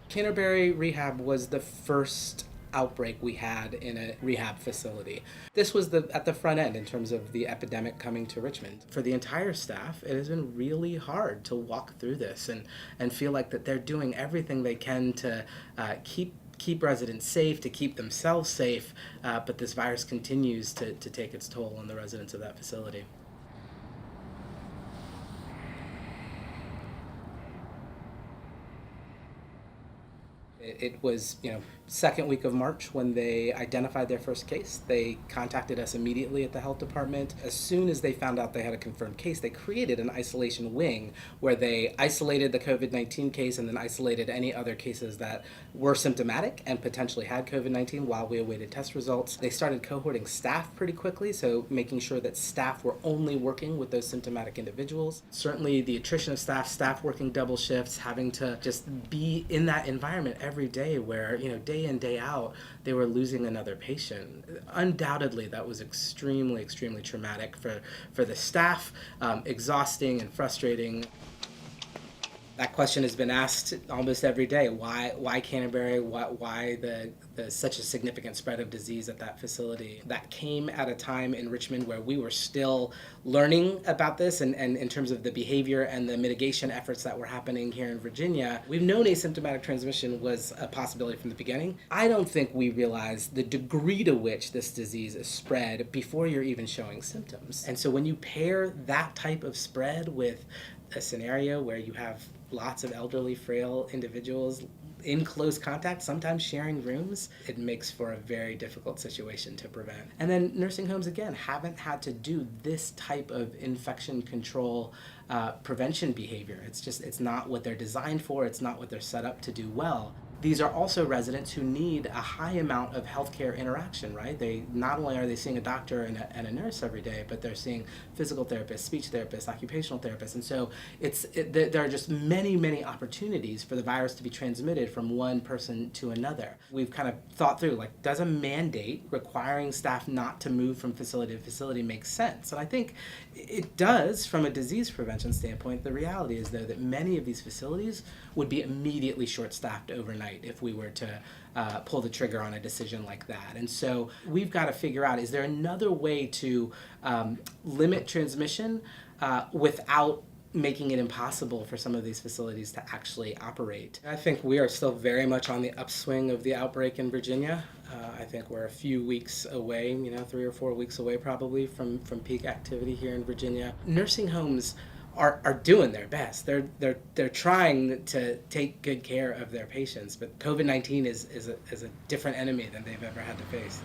Canterbury Rehab was the first outbreak we had in a rehab facility. This was at the front end in terms of the epidemic coming to Richmond. For the entire staff, it has been really hard to walk through this and feel like that they're doing everything they can to keep residents safe, to keep themselves safe, but this virus continues to take its toll on the residents of that facility. It was, second week of March when they identified their first case. They contacted us immediately at the health department. As soon as they found out they had a confirmed case, they created an isolation wing where they isolated the COVID-19 case and then isolated any other cases that were symptomatic and potentially had COVID-19 while we awaited test results. They started cohorting staff pretty quickly, so making sure that staff were only working with those symptomatic individuals. Certainly the attrition of staff working double shifts, having to just be in that environment every day where, day in, day out, they were losing another patient. Undoubtedly, that was extremely, extremely traumatic for the staff, exhausting and frustrating. That question has been asked almost every day. Why Canterbury? Why the such a significant spread of disease at that facility? That came at a time in Richmond where we were still learning about this and in terms of the behavior and the mitigation efforts that were happening here in Virginia. We've known asymptomatic transmission was a possibility from the beginning. I don't think we realized the degree to which this disease is spread before you're even showing symptoms. And so when you pair that type of spread with a scenario where you have lots of elderly, frail individuals in close contact, sometimes sharing rooms, it makes for a very difficult situation to prevent. And then nursing homes, again, haven't had to do this type of infection control prevention behavior. It's not what they're designed for. It's not what they're set up to do well. These are also residents who need a high amount of healthcare interaction, right? They not only are they seeing a doctor and a nurse every day, but they're seeing physical therapists, speech therapists, occupational therapists, and so there are just many, many opportunities for the virus to be transmitted from one person to another. We've kind of thought through, like, does a mandate requiring staff not to move from facility to facility make sense? And I think it does from a disease prevention standpoint. The reality is, though, that many of these facilities would be immediately short-staffed overnight if we were to pull the trigger on a decision like that. And so we've got to figure out, is there another way to limit transmission without making it impossible for some of these facilities to actually operate? I think we are still very much on the upswing of the outbreak in Virginia. I think we're a few weeks away, 3 or 4 weeks away probably from peak activity here in Virginia. Nursing homes are doing their best. They're trying to take good care of their patients, but COVID-19 is a different enemy than they've ever had to face.